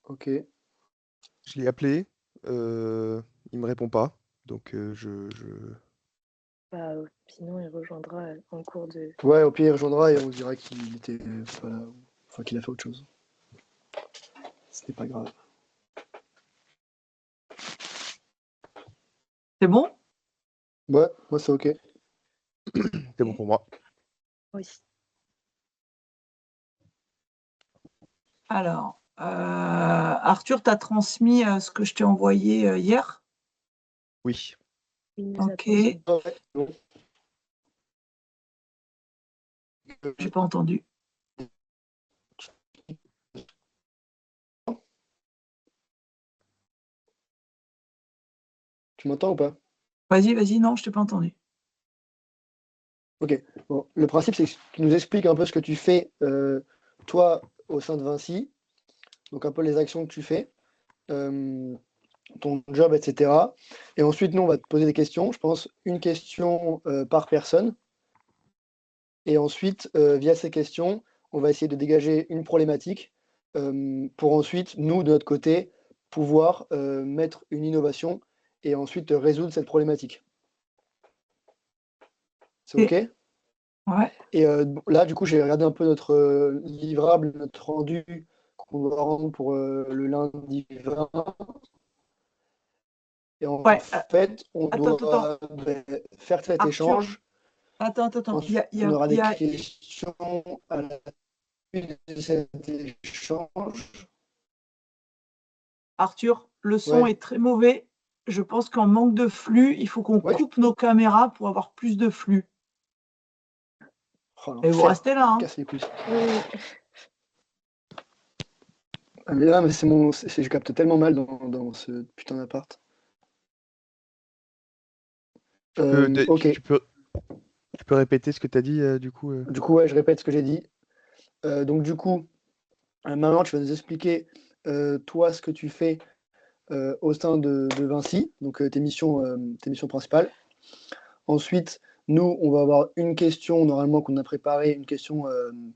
Ok. Je l'ai appelé, il me répond pas, donc Bah, sinon, il rejoindra en cours de. Ouais, au pire, il rejoindra et on dira qu'il était pas là. Enfin, qu'il a fait autre chose. Ce n'est pas grave. C'est bon? Ouais, moi, c'est ok. c'est bon pour moi. Oui. Alors, Arthur, tu as transmis ce que je t'ai envoyé hier? Oui. Il nous a Ok, transmis. Ouais, bon. j'ai pas entendu. Tu m'entends ou pas? Vas-y, non, je t'ai pas entendu. Ok. Bon, le principe, c'est que tu nous expliques un peu ce que tu fais, toi, au sein de Vinci. Donc, un peu les actions que tu fais, euh, ton job, etc. Et ensuite, nous, on va te poser des questions. Je pense une question par personne. Et ensuite, via ces questions, on va essayer de dégager une problématique pour ensuite, nous, de notre côté, pouvoir mettre une innovation et ensuite résoudre cette problématique. C'est OK? Ok, ouais. Et là, du coup, j'ai regardé un peu notre livrable, notre rendu qu'on doit rendre pour le lundi 20. Et en Ouais, fait, on attends. doit faire cet Arthur, échange. attends. Ensuite, on aura des questions à la suite de cet échange. Arthur, le son Ouais, est très mauvais. Je pense qu'en manque de flux, il faut qu'on ouais. coupe nos caméras pour avoir plus de flux. Oh, Et vous l'enfer. restez là, hein. Casse les couilles. Oui. Ah, mais là, mais c'est mon, je capte tellement mal dans ce putain d'appart. Ok. Tu peux répéter ce que tu as dit, du coup Du coup, ouais, je répète ce que j'ai dit. Donc, du coup, maintenant, tu vas nous expliquer, toi, ce que tu fais au sein de Vinci, donc tes missions principales. Ensuite, nous, on va avoir une question, normalement, qu'on a préparée, une question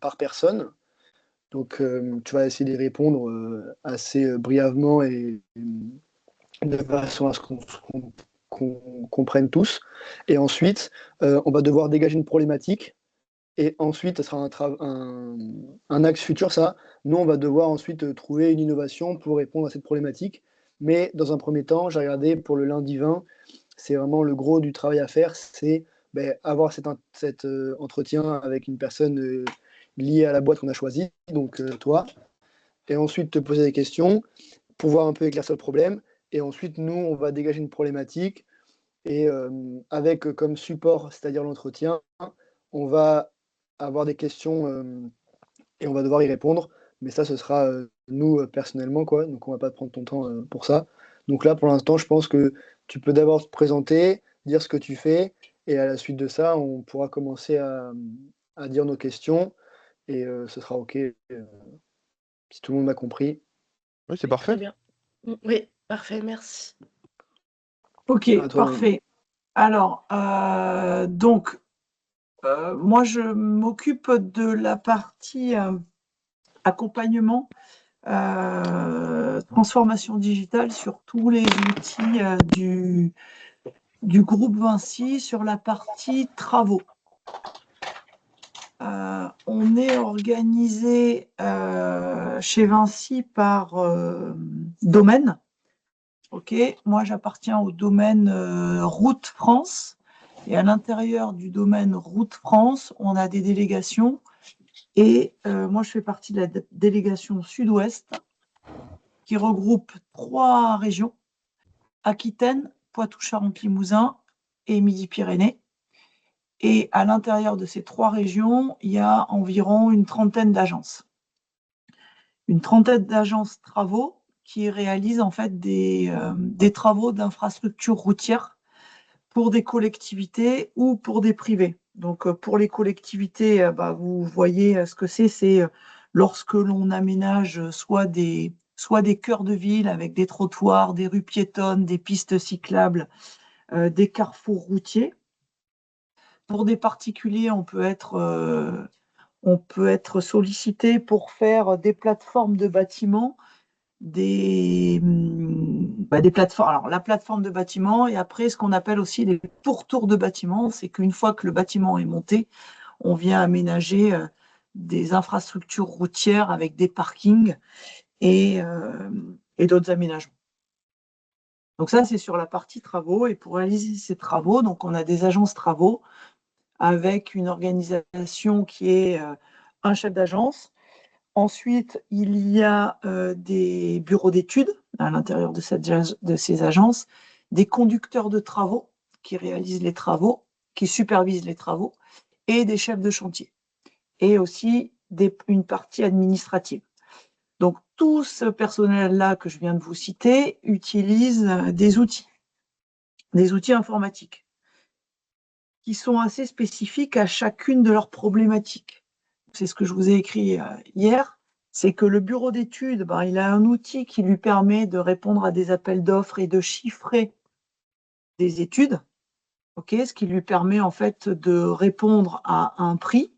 par personne. Donc, tu vas essayer d'y répondre assez brièvement et de façon à ce qu'on comprenne tous. Et ensuite, on va devoir dégager une problématique. Et ensuite, ça sera un axe futur, ça. Nous, on va devoir ensuite trouver une innovation pour répondre à cette problématique. Mais dans un premier temps, j'ai regardé pour le lundi 20, c'est vraiment le gros du travail à faire, c'est avoir cet entretien avec une personne liée à la boîte qu'on a choisie, donc toi, et ensuite te poser des questions, pouvoir un peu éclaircir le problème, et ensuite, nous, on va dégager une problématique, et avec comme support, c'est-à-dire l'entretien, on va avoir des questions et on va devoir y répondre. Mais ça, ce sera nous personnellement, quoi. Donc, on va pas prendre ton temps pour ça. Donc là, pour l'instant, je pense que tu peux d'abord te présenter, dire ce que tu fais, et à la suite de ça, on pourra commencer à dire nos questions, et ce sera OK si tout le monde m'a compris. Oui, c'est Oui, très parfait. bien. Oui, parfait, merci. Ok, À toi, Manon. parfait. Alors, donc, moi, je m'occupe de la partie accompagnement, transformation digitale sur tous les outils du groupe Vinci sur la partie travaux. On est organisé chez Vinci par domaine. Ok, moi j'appartiens au domaine Route France. Et à l'intérieur du domaine Route France, on a des délégations. Et moi, je fais partie de la délégation Sud-Ouest qui regroupe 3 régions, Aquitaine, Poitou-Charentes-Limousin et Midi-Pyrénées. Et à l'intérieur de ces 3 régions, il y a environ une trentaine d'agences. Une trentaine d'agences travaux qui réalisent en fait des travaux d'infrastructures routières pour des collectivités ou pour des privés. Donc pour les collectivités, vous voyez ce que c'est lorsque l'on aménage soit des cœurs de ville avec des trottoirs, des rues piétonnes, des pistes cyclables, des carrefours routiers. Pour des particuliers, on peut être sollicité pour faire des plateformes de bâtiments des plateformes. Alors, la plateforme de bâtiment et après, ce qu'on appelle aussi les pourtours de bâtiment, c'est qu'une fois que le bâtiment est monté, on vient aménager des infrastructures routières avec des parkings et d'autres aménagements. Donc ça, c'est sur la partie travaux. Et pour réaliser ces travaux, donc on a des agences travaux avec une organisation qui est un chef d'agence. Ensuite, il y a des bureaux d'études à l'intérieur de ces agences, des conducteurs de travaux qui réalisent les travaux, qui supervisent les travaux, et des chefs de chantier, et aussi une partie administrative. Donc, tout ce personnel-là que je viens de vous citer utilise des outils informatiques qui sont assez spécifiques à chacune de leurs problématiques. C'est ce que je vous ai écrit hier, c'est que le bureau d'études, il a un outil qui lui permet de répondre à des appels d'offres et de chiffrer des études, ce qui lui permet en fait de répondre à un prix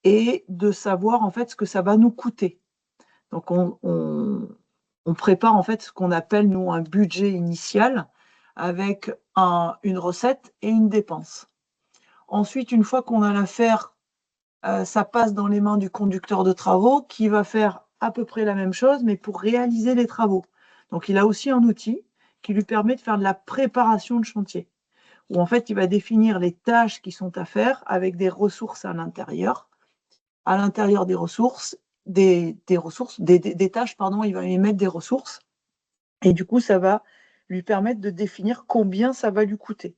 et de savoir en fait ce que ça va nous coûter. Donc on prépare en fait ce qu'on appelle nous un budget initial avec une recette et une dépense. Ensuite, une fois qu'on a l'affaire, ça passe dans les mains du conducteur de travaux qui va faire à peu près la même chose, mais pour réaliser les travaux. Donc, il a aussi un outil qui lui permet de faire de la préparation de chantier, où en fait, il va définir les tâches qui sont à faire avec des ressources à l'intérieur. À l'intérieur des ressources, des tâches, il va y mettre des ressources. Et du coup, ça va lui permettre de définir combien ça va lui coûter.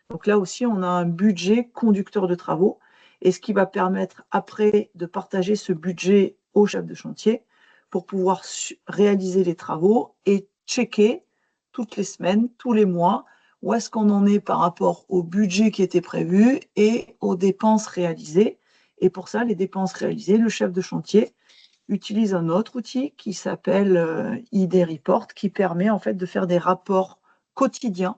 Donc là aussi, on a un budget conducteur de travaux, et ce qui va permettre après de partager ce budget au chef de chantier pour pouvoir réaliser les travaux et checker toutes les semaines, tous les mois, où est-ce qu'on en est par rapport au budget qui était prévu et aux dépenses réalisées. Et pour ça, les dépenses réalisées, le chef de chantier utilise un autre outil qui s'appelle ID Report, qui permet en fait de faire des rapports quotidiens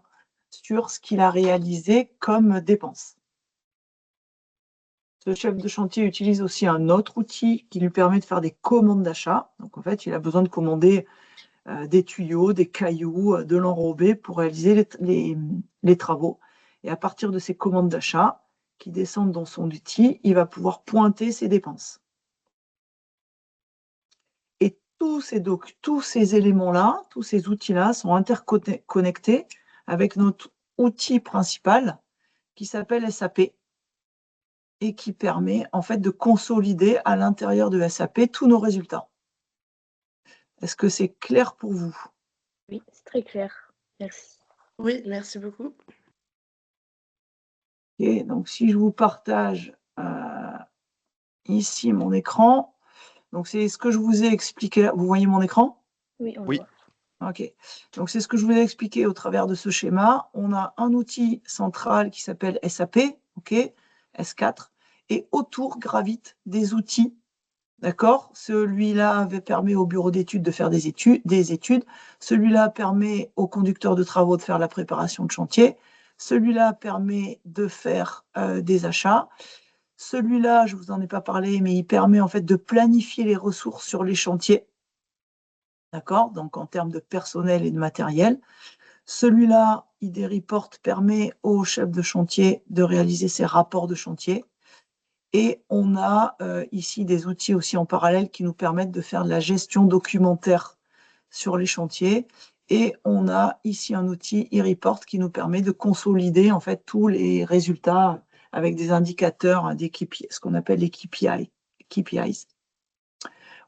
sur ce qu'il a réalisé comme dépenses. Ce chef de chantier utilise aussi un autre outil qui lui permet de faire des commandes d'achat. Donc en fait, il a besoin de commander des tuyaux, des cailloux, de l'enrobé pour réaliser les travaux. Et à partir de ces commandes d'achat qui descendent dans son outil, il va pouvoir pointer ses dépenses. Et tous ces éléments-là, tous ces outils-là sont interconnectés avec notre outil principal qui s'appelle SAP et qui permet en fait de consolider à l'intérieur de SAP tous nos résultats. Est-ce que c'est clair pour vous? Oui, c'est très clair. Merci. Oui, merci beaucoup. Okay, donc si je vous partage ici mon écran, donc c'est ce que je vous ai expliqué là. Vous voyez mon écran? Oui, on Oui. voit. Ok, donc c'est ce que je vous ai expliqué au travers de ce schéma. On a un outil central qui s'appelle SAP, S4, et autour gravitent des outils, d'accord? Celui-là permet au bureau d'études de faire des études. Celui-là permet au conducteur de travaux de faire la préparation de chantier. Celui-là permet de faire des achats. Celui-là, je ne vous en ai pas parlé, mais il permet en fait de planifier les ressources sur les chantiers. D'accord? Donc, en termes de personnel et de matériel. Celui-là, ID Report, permet au chef de chantier de réaliser ses rapports de chantier. Et on a ici des outils aussi en parallèle qui nous permettent de faire de la gestion documentaire sur les chantiers. Et on a ici un outil e-report qui nous permet de consolider en fait tous les résultats avec des indicateurs, ce qu'on appelle les KPIs.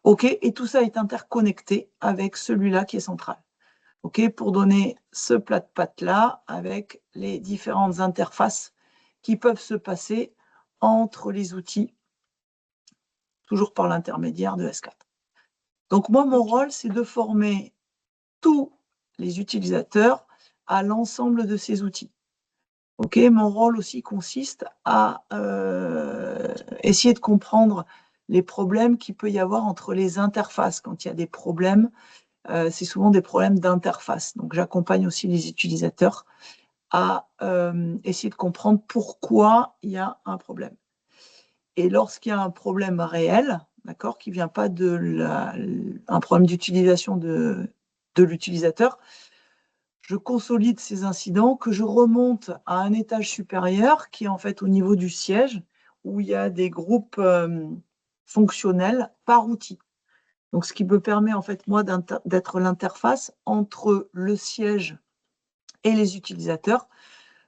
OK, et tout ça est interconnecté avec celui-là qui est central. OK, pour donner ce plat de pâtes-là avec les différentes interfaces qui peuvent se passer entre les outils, toujours par l'intermédiaire de S4. Donc moi, mon rôle, c'est de former tous les utilisateurs à l'ensemble de ces outils. OK, mon rôle aussi consiste à essayer de comprendre les problèmes qu'il peut y avoir entre les interfaces. Quand il y a des problèmes, c'est souvent des problèmes d'interface. Donc, j'accompagne aussi les utilisateurs à essayer de comprendre pourquoi il y a un problème. Et lorsqu'il y a un problème réel, d'accord, qui ne vient pas un problème d'utilisation de l'utilisateur. Je consolide ces incidents, que je remonte à un étage supérieur qui est en fait au niveau du siège, où il y a des groupes fonctionnels par outil. Donc, ce qui me permet en fait, moi, d'être l'interface entre le siège et les utilisateurs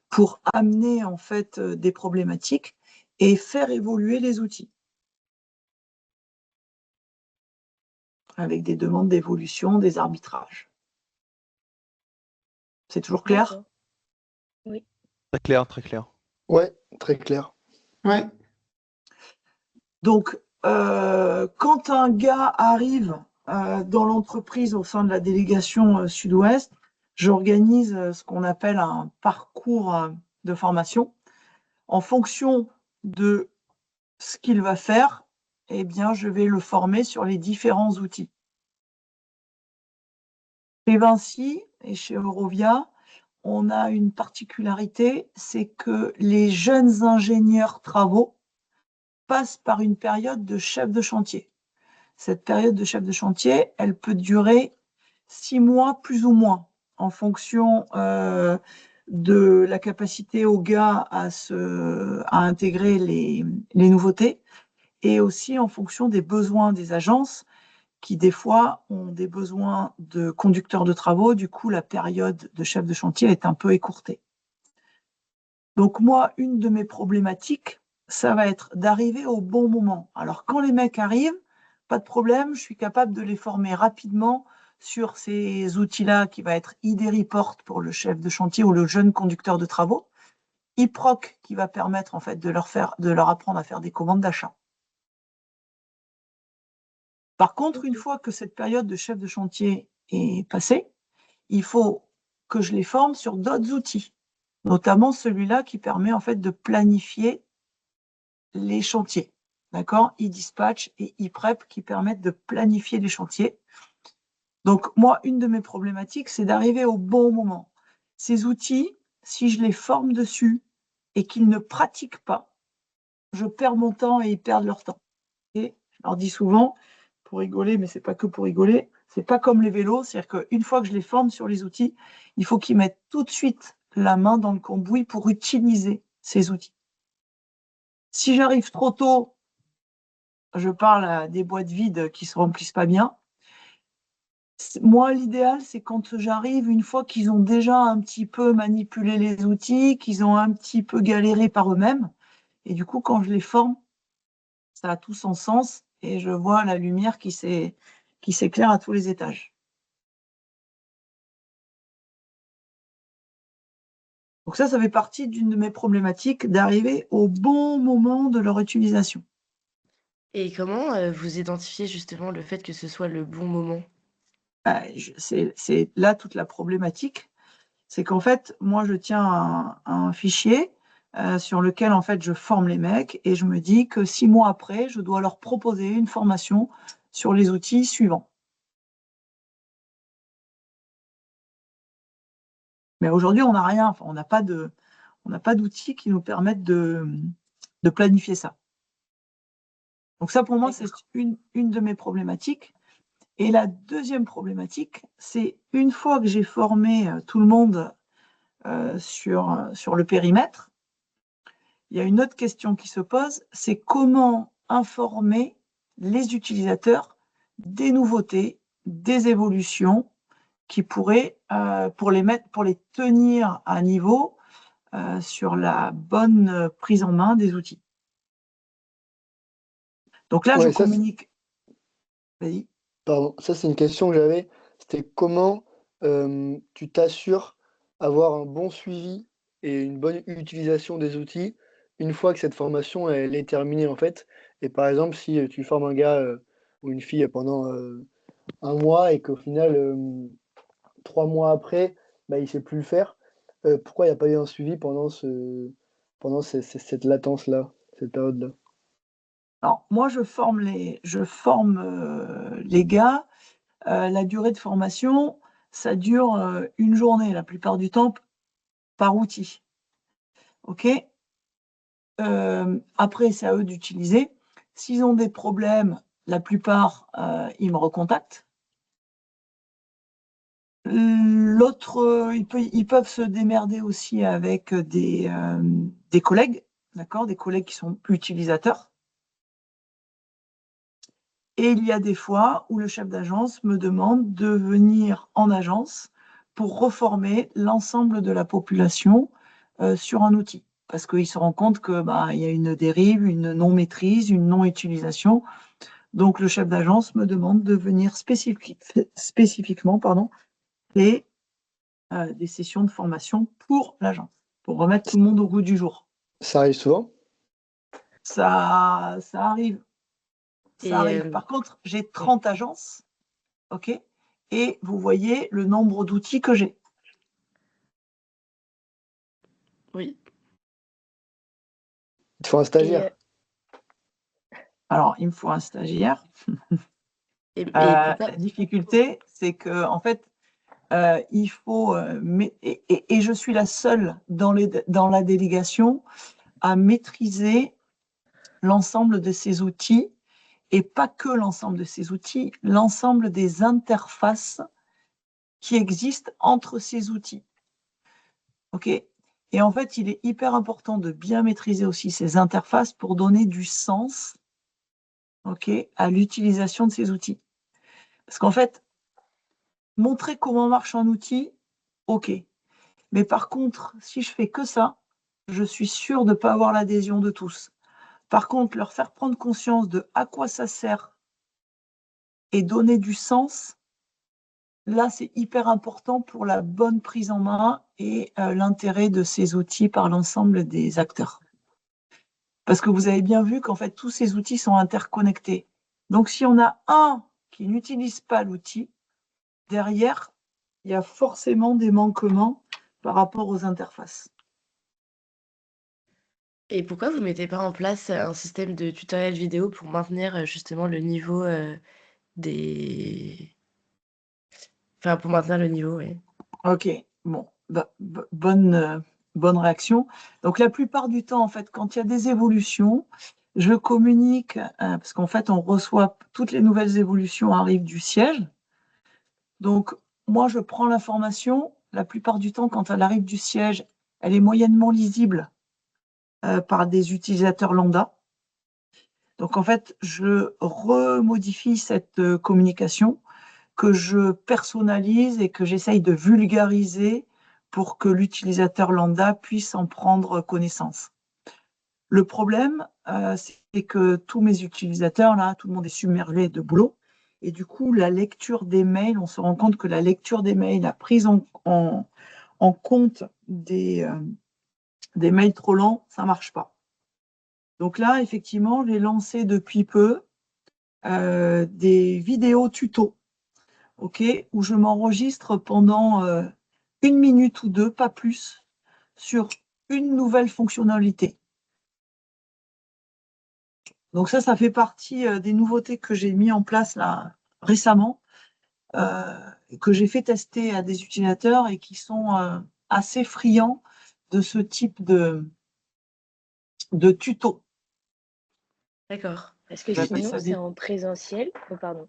pour amener en fait des problématiques et faire évoluer les outils. Avec des demandes d'évolution, des arbitrages. C'est toujours clair? D'accord. Oui. Très clair, très clair. Ouais, très clair. Ouais. Donc, quand un gars arrive dans l'entreprise au sein de la délégation Sud-Ouest, j'organise ce qu'on appelle un parcours de formation. En fonction de ce qu'il va faire, eh bien, je vais le former sur les différents outils. Chez Vinci et chez Eurovia, on a une particularité, c'est que les jeunes ingénieurs travaux passent par une période de chef de chantier. Cette période de chef de chantier, elle peut durer 6 mois plus ou moins, en fonction de la capacité au gars à intégrer les nouveautés, et aussi en fonction des besoins des agences, qui des fois ont des besoins de conducteurs de travaux. Du coup, la période de chef de chantier est un peu écourtée. Donc moi, une de mes problématiques, ça va être d'arriver au bon moment. Alors quand les mecs arrivent, pas de problème, je suis capable de les former rapidement sur ces outils-là, qui va être ID Report pour le chef de chantier ou le jeune conducteur de travaux, eProc qui va permettre en fait de leur apprendre à faire des commandes d'achat. Par contre, une fois que cette période de chef de chantier est passée, il faut que je les forme sur d'autres outils, notamment celui-là qui permet en fait de planifier les chantiers. D'accord? eDispatch et ePrep qui permettent de planifier les chantiers. Donc, moi, une de mes problématiques, c'est d'arriver au bon moment. Ces outils, si je les forme dessus et qu'ils ne pratiquent pas, je perds mon temps et ils perdent leur temps. Et je leur dis souvent, pour rigoler, mais c'est pas que pour rigoler, c'est pas comme les vélos, c'est-à-dire qu'une fois que je les forme sur les outils, il faut qu'ils mettent tout de suite la main dans le cambouis pour utiliser ces outils. Si j'arrive trop tôt, je parle à des boîtes vides qui ne se remplissent pas bien. Moi, l'idéal, c'est quand j'arrive, une fois qu'ils ont déjà un petit peu manipulé les outils, qu'ils ont un petit peu galéré par eux-mêmes. Et du coup, quand je les forme, ça a tout son sens et je vois la lumière qui s'éclaire à tous les étages. Donc ça fait partie d'une de mes problématiques, d'arriver au bon moment de leur utilisation. Et comment vous identifiez justement le fait que ce soit le bon moment? C'est là toute la problématique. C'est qu'en fait, moi, je tiens un fichier sur lequel, en fait, je forme les mecs et je me dis que 6 mois après, je dois leur proposer une formation sur les outils suivants. Mais aujourd'hui, on n'a rien, enfin, on n'a pas d'outils qui nous permettent de planifier ça. Donc ça, pour moi, c'est une de mes problématiques. Et la deuxième problématique, c'est une fois que j'ai formé tout le monde sur le périmètre, il y a une autre question qui se pose, c'est comment informer les utilisateurs des nouveautés, des évolutions qui pourraient, pour les tenir à niveau sur la bonne prise en main des outils. Donc là, Ouais, je communique. Vas-y. Pardon, ça c'est une question que j'avais. C'était comment tu t'assures avoir un bon suivi et une bonne utilisation des outils une fois que cette formation elle est terminée en fait. Et par exemple, si tu formes un gars ou une fille pendant un mois et qu'au final, 3 mois après, bah, il ne sait plus le faire, pourquoi il n'y a pas eu un suivi pendant cette latence-là, cette période-là? Alors, moi, je forme les gars. La durée de formation, ça dure une journée, la plupart du temps, par outil. OK? Après, c'est à eux d'utiliser. S'ils ont des problèmes, la plupart, ils me recontactent. L'autre, ils peuvent se démerder aussi avec des collègues, d'accord, des collègues qui sont utilisateurs. Et il y a des fois où le chef d'agence me demande de venir en agence pour reformer l'ensemble de la population sur un outil. Parce qu'il se rend compte que il y a une dérive, une non-maîtrise, une non-utilisation. Donc le chef d'agence me demande de venir spécifiquement et des sessions de formation pour l'agence, pour remettre tout le monde au goût du jour. Ça arrive souvent? Ça arrive. Et, Ça arrive. Par contre, j'ai 30 agences, ok, et vous voyez le nombre d'outils que j'ai. Oui. Il te faut un stagiaire. Alors, il me faut un stagiaire. Et pourquoi? La difficulté, c'est que en fait, il faut, et je suis la seule dans la délégation à maîtriser l'ensemble de ces outils, et pas que l'ensemble de ces outils, l'ensemble des interfaces qui existent entre ces outils. OK? Et en fait, il est hyper important de bien maîtriser aussi ces interfaces pour donner du sens, OK, à l'utilisation de ces outils. Parce qu'en fait, montrer comment marche un outil, OK. Mais par contre, si je fais que ça, je suis sûre de ne pas avoir l'adhésion de tous. Par contre, leur faire prendre conscience de à quoi ça sert et donner du sens, là, c'est hyper important pour la bonne prise en main et l'intérêt de ces outils par l'ensemble des acteurs. Parce que vous avez bien vu qu'en fait, tous ces outils sont interconnectés. Donc, si on a un qui n'utilise pas l'outil, derrière, il y a forcément des manquements par rapport aux interfaces. Et pourquoi vous mettez pas en place un système de tutoriel vidéo pour maintenir justement le niveau des... Enfin, pour maintenir le niveau, oui. Ok, bon, bonne réaction. Donc, la plupart du temps, en fait, quand il y a des évolutions, je communique, parce qu'en fait, on reçoit toutes les nouvelles évolutions arrivent du siège. Donc, moi, je prends l'information. La plupart du temps, quand elle arrive du siège, elle est moyennement lisible par des utilisateurs lambda. Donc, en fait, je remodifie cette communication que je personnalise et que j'essaye de vulgariser pour que l'utilisateur lambda puisse en prendre connaissance. Le problème, c'est que tous mes utilisateurs, là, tout le monde est submergé de boulot. Et du coup, la lecture des mails, on se rend compte que la lecture des mails, la prise en compte des mails trop lents, ça ne marche pas. Donc là, effectivement, j'ai lancé depuis peu des vidéos tutos, okay, où je m'enregistre pendant 1 minute ou 2, pas plus, sur une nouvelle fonctionnalité. Donc ça fait partie des nouveautés que j'ai mis en place là récemment, que j'ai fait tester à des utilisateurs et qui sont assez friands de ce type de tuto. D'accord. Est-ce que J'appelle sinon ça c'est des... en présentiel? Oh, pardon.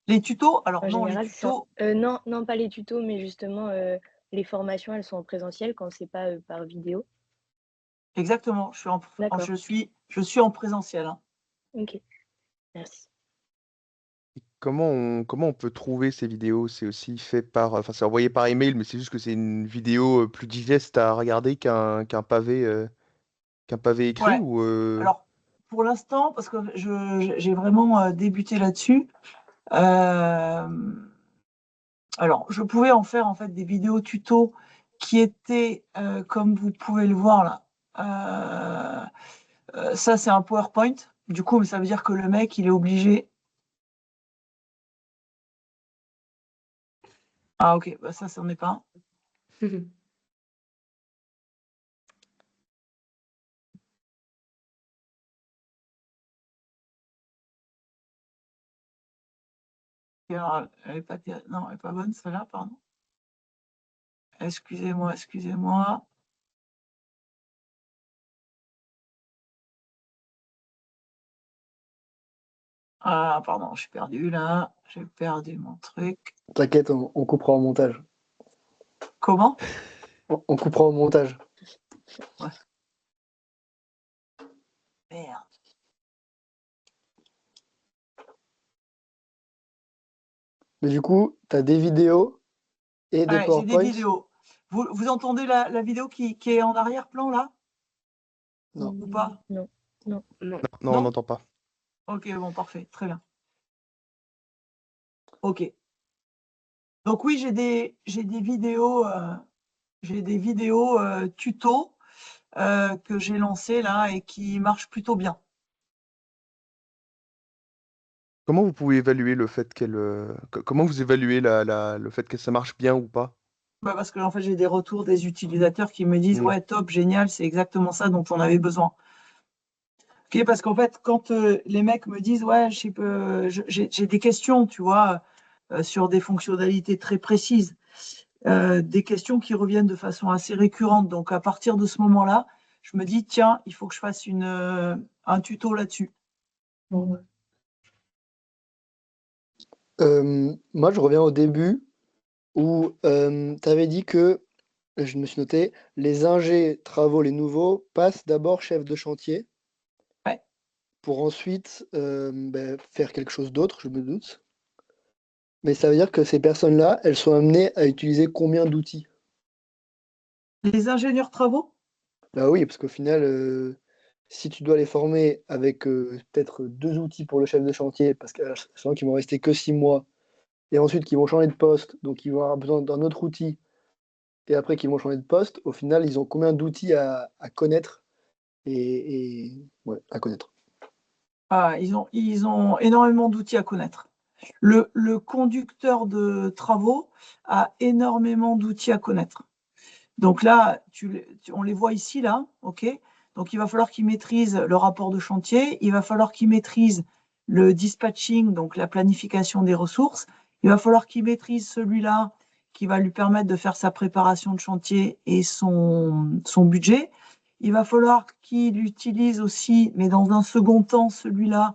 Les tutos, alors En non, les général, tutos, non, non, pas les tutos, mais justement, les formations, elles sont en présentiel quand c'est pas par vidéo. exactement, D'accord. je suis en présentiel. Hein. Ok, merci. Comment on peut trouver ces vidéos? C'est aussi fait par, enfin, c'est envoyé par email, mais c'est juste que c'est une vidéo plus digeste à regarder qu'un pavé écrit Ouais. ou Alors, pour l'instant, parce que j'ai vraiment débuté là-dessus, alors, je pouvais en faire en fait des vidéos tutos qui étaient, comme vous pouvez le voir là, ça c'est un PowerPoint. Du coup, ça veut dire que le mec, il est obligé. Ah ok, bah ça, c'en est pas un. Alors, non, elle est pas bonne, celle-là, pardon. Excusez-moi, excusez-moi. Ah, pardon, je suis perdu là. J'ai perdu mon truc. T'inquiète, on coupera au montage. Comment? On coupera au montage. Ouais. Merde. Mais du coup, tu as des vidéos et des Ouais, j'ai des PowerPoints? vidéos. Vous entendez la vidéo qui est en arrière-plan là? Non. Ou pas? Non, non. Non. Non, on Non? n'entend pas. Ok, bon, parfait, très bien. Ok. Donc oui, j'ai des vidéos tuto que j'ai lancées là et qui marchent plutôt bien. Comment vous pouvez évaluer le fait comment vous évaluez le fait que ça marche bien ou pas? Bah, parce que en fait, j'ai des retours des utilisateurs qui me disent Hmm. ouais, top, génial, c'est exactement ça dont on avait besoin. Ok, parce qu'en fait, quand les mecs me disent ouais, j'ai des questions, tu vois, sur des fonctionnalités très précises, des questions qui reviennent de façon assez récurrente. Donc à partir de ce moment-là, je me dis tiens, il faut que je fasse un tuto là-dessus. Moi, je reviens au début où tu avais dit que, je me suis noté, les ingés travaux, les nouveaux, passent d'abord chef de chantier Ouais. pour ensuite faire quelque chose d'autre, je me doute. Mais ça veut dire que ces personnes-là, elles sont amenées à utiliser combien d'outils? Les ingénieurs travaux? Bah oui, parce qu'au final, si tu dois les former avec peut-être 2 outils pour le chef de chantier, parce que sachant qu'ils vont rester que 6 mois, et ensuite qu'ils vont changer de poste, donc ils vont avoir besoin d'un autre outil, et après qu'ils vont changer de poste, au final, ils ont combien d'outils à connaître ouais, à connaître. Ah, ils ont énormément d'outils à connaître. Le conducteur de travaux a énormément d'outils à connaître. Donc là, on les voit ici, là, ok? Donc il va falloir qu'il maîtrise le rapport de chantier, il va falloir qu'il maîtrise le dispatching, donc la planification des ressources, il va falloir qu'il maîtrise celui-là qui va lui permettre de faire sa préparation de chantier et son budget. Il va falloir qu'il utilise aussi, mais dans un second temps, celui-là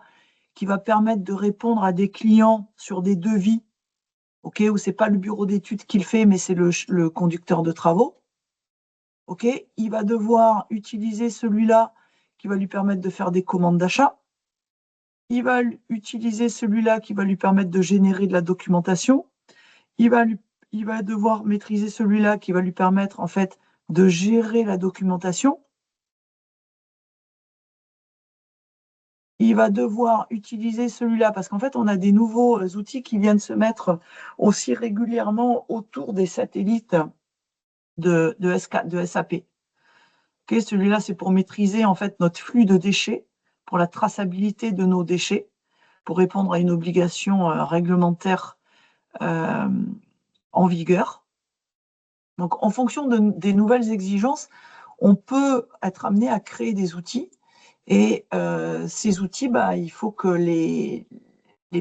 qui va permettre de répondre à des clients sur des devis, ok, où c'est pas le bureau d'études qui le fait, mais c'est le conducteur de travaux. Ok, il va devoir utiliser celui-là qui va lui permettre de faire des commandes d'achat. Il va utiliser celui-là qui va lui permettre de générer de la documentation. Il va, il va devoir maîtriser celui-là qui va lui permettre en fait de gérer la documentation. Il va devoir utiliser celui-là parce qu'en fait, on a des nouveaux outils qui viennent se mettre aussi régulièrement autour des satellites de SAP. Okay, celui-là, c'est pour maîtriser en fait notre flux de déchets, pour la traçabilité de nos déchets, pour répondre à une obligation réglementaire en vigueur. Donc, en fonction des nouvelles exigences, on peut être amené à créer des outils. Et ces outils, bah, il faut que les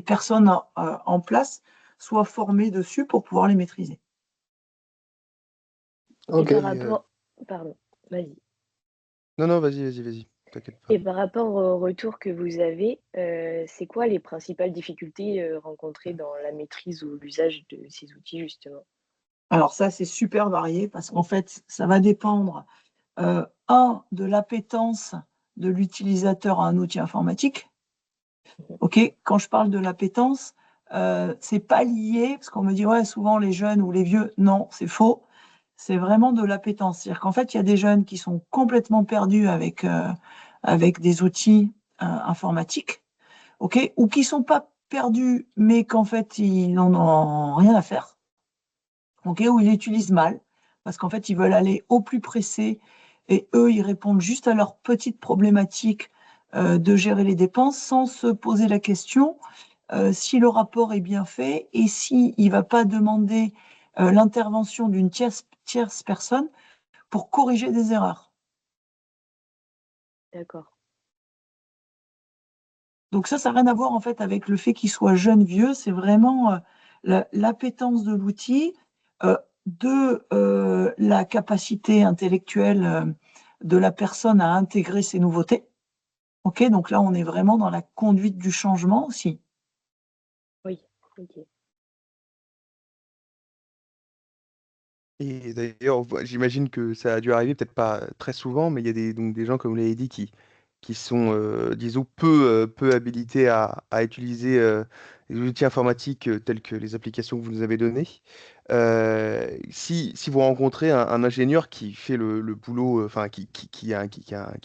personnes en place soient formées dessus pour pouvoir les maîtriser. Et Ok. par rapport... Pardon, vas-y. Non, vas-y, t'inquiète pas. Et par rapport au retour que vous avez, c'est quoi les principales difficultés rencontrées dans la maîtrise ou l'usage de ces outils, justement? Alors ça, c'est super varié parce qu'en fait, ça va dépendre, de l'appétence de l'utilisateur à un outil informatique. Ok, quand je parle de l'appétence, c'est pas lié, parce qu'on me dit, ouais, souvent les jeunes ou les vieux, non, c'est faux. C'est vraiment de l'appétence. C'est-à-dire qu'en fait, il y a des jeunes qui sont complètement perdus avec des outils informatiques, ok, ou qui sont pas perdus, mais qu'en fait, ils n'en ont rien à faire, ok, ou ils l'utilisent mal, parce qu'en fait, ils veulent aller au plus pressé, et eux, ils répondent juste à leurs petites problématiques de gérer les dépenses sans se poser la question si le rapport est bien fait et s'il ne va pas demander l'intervention d'une tierce personne pour corriger des erreurs. D'accord. Donc ça n'a rien à voir en fait avec le fait qu'il soit jeune, vieux, c'est vraiment l'appétence de l'outil, la capacité intellectuelle de la personne à intégrer ces nouveautés. Ok, donc là, on est vraiment dans la conduite du changement aussi. Oui, ok. Et d'ailleurs, j'imagine que ça a dû arriver, peut-être pas très souvent, mais il y a donc des gens, comme vous l'avez dit, qui sont, disons, peu habilités à utiliser les outils informatiques tels que les applications que vous nous avez données. Si vous rencontrez un ingénieur qui fait le boulot, enfin, qui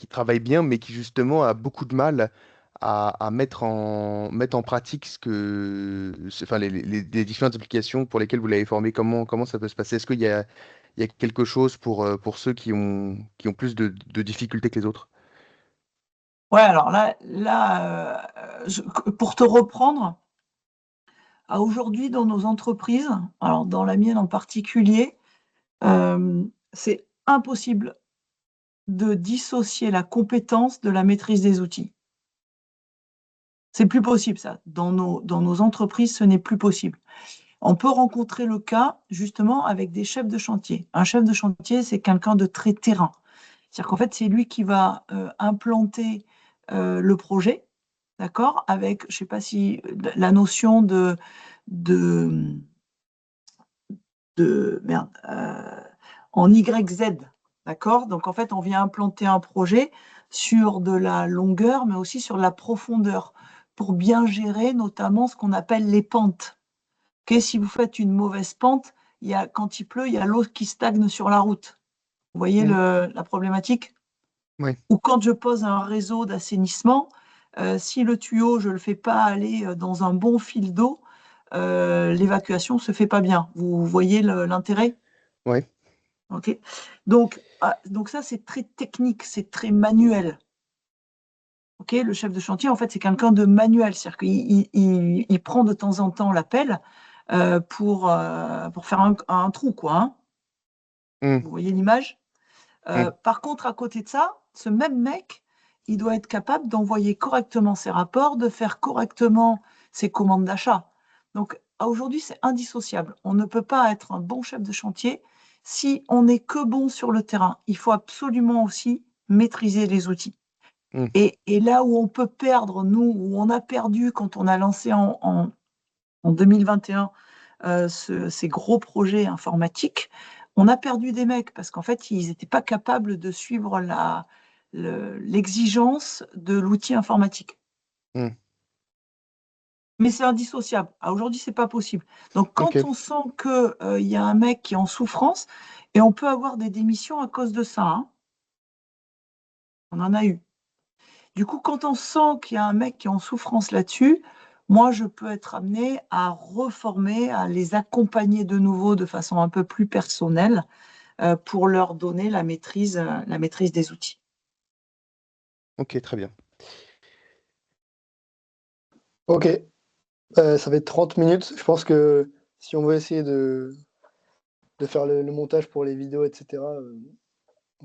travaille bien, mais qui justement a beaucoup de mal à mettre en pratique enfin, les différentes applications pour lesquelles vous l'avez formé, comment ça peut se passer? Est-ce il y a quelque chose pour ceux qui ont plus de difficultés que les autres? Ouais, alors pour te reprendre, aujourd'hui dans nos entreprises, alors dans la mienne en particulier, c'est impossible de dissocier la compétence de la maîtrise des outils. C'est plus possible, ça. Dans nos entreprises, ce n'est plus possible. On peut rencontrer le cas, justement, avec des chefs de chantier. Un chef de chantier, c'est quelqu'un de très terrain. C'est-à-dire qu'en fait, c'est lui qui va implanter le projet, d'accord, avec, je ne sais pas si la notion de merde, en YZ, d'accord? Donc, en fait, on vient implanter un projet sur de la longueur, mais aussi sur la profondeur, pour bien gérer notamment ce qu'on appelle les pentes. Okay, si vous faites une mauvaise pente, quand il pleut, il y a l'eau qui stagne sur la route. Vous voyez Mm. la problématique? Oui. Ou quand je pose un réseau d'assainissement, si le tuyau, je ne le fais pas aller dans un bon fil d'eau, l'évacuation ne se fait pas bien. Vous voyez l'intérêt? Oui. Okay. Donc ça, c'est très technique, c'est très manuel. Okay, le chef de chantier, en fait, c'est quelqu'un de manuel. C'est-à-dire qu'il prend de temps en temps l'appel pour faire un trou, quoi. Hein. Mm. Vous voyez l'image? Mm. Par contre, à côté de ça, ce même mec, il doit être capable d'envoyer correctement ses rapports, de faire correctement ses commandes d'achat. Donc, aujourd'hui, c'est indissociable. On ne peut pas être un bon chef de chantier si on n'est que bon sur le terrain. Il faut absolument aussi maîtriser les outils. Mm. Et là où on peut perdre, nous, où on a perdu quand on a lancé en 2021 ces gros projets informatiques, on a perdu des mecs parce qu'en fait, ils n'étaient pas capables de suivre l'exigence de l'outil informatique. Mm. Mais c'est indissociable. Aujourd'hui, c'est pas possible. Donc, Ok. quand on sent qu'il y a un mec qui est en souffrance, et on peut avoir des démissions à cause de ça, hein. On en a eu. Du coup, quand on sent qu'il y a un mec qui est en souffrance là-dessus, moi, je peux être amenée à reformer, à les accompagner de nouveau de façon un peu plus personnelle pour leur donner la maîtrise des outils. Ok, très bien. Ok, ça fait 30 minutes. Je pense que si on veut essayer de faire le montage pour les vidéos, etc.,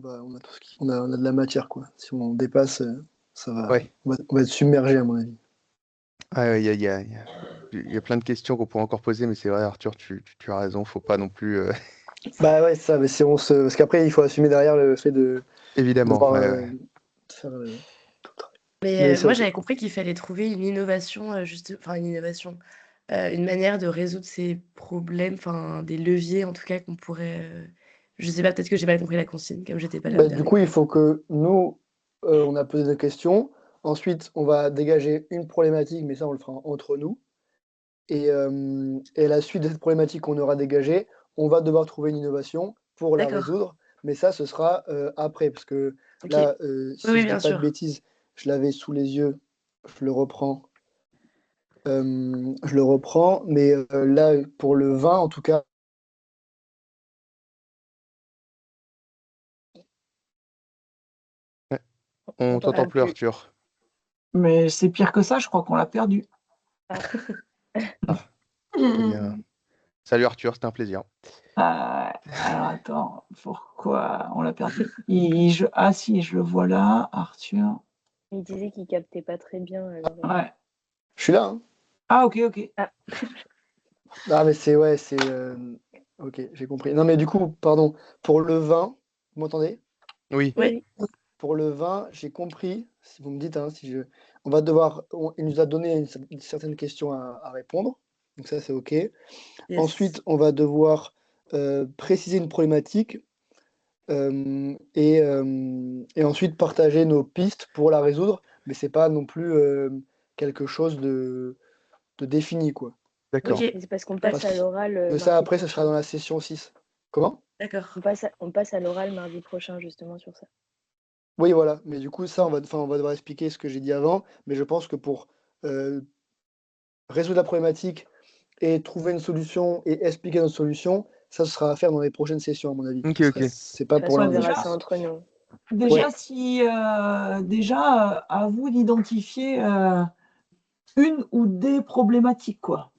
on a on a de la matière, quoi. Si on dépasse, Ouais. on va être submergé, à mon avis. Ah, ouais, il y a plein de questions qu'on pourrait encore poser, mais c'est vrai, Arthur, tu as raison, faut pas non plus. Bah ouais, c'est ça. Mais si on se... Parce qu'après, il faut assumer derrière le fait de Évidemment, devoir ouais, ouais. faire tout le travail. Mais Mais c'est moi, ok. j'avais compris qu'il fallait trouver une innovation, enfin une innovation, une manière de résoudre ces problèmes, enfin des leviers en tout cas qu'on pourrait. Je sais pas, peut-être que j'ai pas compris la consigne, comme j'étais pas là Bah, au du dernier coup, il point. faut que nous, on a posé des questions. Ensuite, on va dégager une problématique, mais ça, on le fera entre nous. Et à la suite de cette problématique qu'on aura dégagée, on va devoir trouver une innovation pour la D'accord. résoudre. Mais ça, ce sera après. Parce que Ok. là, Oui, si oui, je dis bien pas de sûr. bêtises, je l'avais sous les yeux. Je le reprends. Je le reprends. Mais là, pour le vin, en tout cas, Ouais. On On t'entend t'entend plus, plus. Arthur. Mais c'est pire que ça, je crois qu'on l'a perdu. Ah, Ah, eh bien. Salut Arthur, c'était un plaisir. Alors attends, pourquoi on l'a perdu? Ah si, je le vois là, Arthur. il disait qu'il captait pas très bien l'oreille. Ouais. je suis là. Hein. Ah ok. Ah, Ah, mais c'est. Ouais, c'est. Ok, j'ai compris. Non, mais du coup, pardon. Pour le vin, vous m'entendez? Oui. oui, Oui. oui. pour le vin, j'ai compris, si vous me dites, hein, il nous a donné une certaine question à répondre, donc ça c'est OK. Yes. Ensuite, on va devoir préciser une problématique et ensuite partager nos pistes pour la résoudre, mais c'est pas non plus quelque chose de défini, quoi. D'accord. Ok, C'est parce qu'on Parce passe à l'oral que ça, mardi après, ça sera prochain. dans la session 6. Comment? d'accord. On passe à l'oral mardi prochain, justement, sur ça. Oui, voilà. Mais du coup, ça, on va devoir expliquer ce que j'ai dit avant. Mais je pense que pour résoudre la problématique et trouver une solution et expliquer notre solution, ça, ce sera à faire dans les prochaines sessions, à mon avis. Ok, Ce ok. sera- C'est pas De toute pour façon, on lundi. verra Déjà, ça entre nous. déjà, Ouais. à vous d'identifier une ou des problématiques, quoi.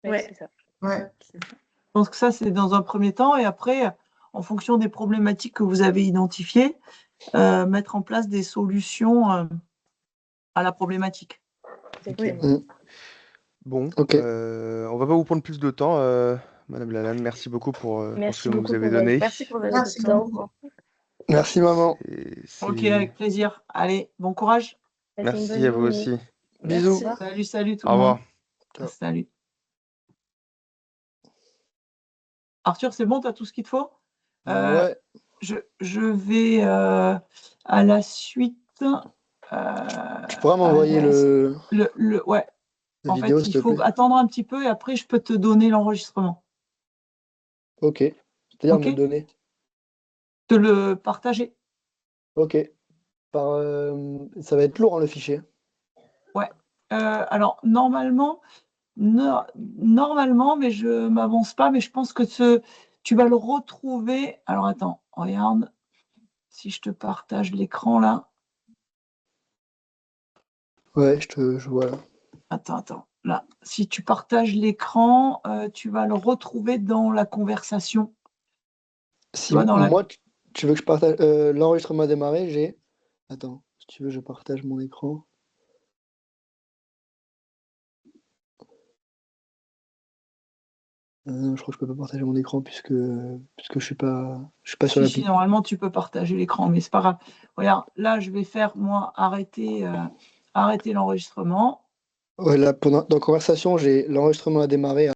Oui, Ouais. c'est ça. Ouais. Je pense que ça, c'est dans un premier temps. Et après, en fonction des problématiques que vous avez identifiées, mettre en place des solutions à la problématique. Exactement. Bon, Ok. on va pas vous prendre plus de temps, Madame Lalanne. Merci beaucoup pour ce Merci que vous nous beaucoup avez pour votre donné. Merci pour votre Merci temps. beaucoup. Merci, maman. Ok, C'est- avec plaisir. Allez, bon courage. Passez une Merci bonne à vous journée. aussi. Bisous. Au revoir. Salut, salut tout Au le monde. revoir. Ciao. Salut. Arthur, c'est bon, tu as tout ce qu'il te faut? Ouais. Je vais à la suite. Tu pourras m'envoyer Ouais. la En vidéo, fait, s'il il te faut plaît. attendre un petit peu et après, je peux te donner l'enregistrement. Ok. C'est-à-dire Ok. me le donner. Te le partager. Ok. Ça va être lourd, hein, le fichier. Ouais. Alors, normalement, mais je m'avance pas, mais je pense que tu vas le retrouver. Alors, attends, regarde. Si je te partage l'écran là. Ouais, je vois là. Attends. Là, si tu partages l'écran, tu vas le retrouver dans la conversation. Si Tu vois, dans la... moi, tu veux que je partage l'enregistrement a démarré, j'ai. Attends, si tu veux, je partage mon écran. Je crois que je peux pas partager mon écran puisque je suis pas sur Si, l'appli. normalement, tu peux partager l'écran, mais c'est pas grave. Regarde, là, je vais faire, moi, arrêter l'enregistrement. Ouais, là, dans conversation, j'ai l'enregistrement a démarré.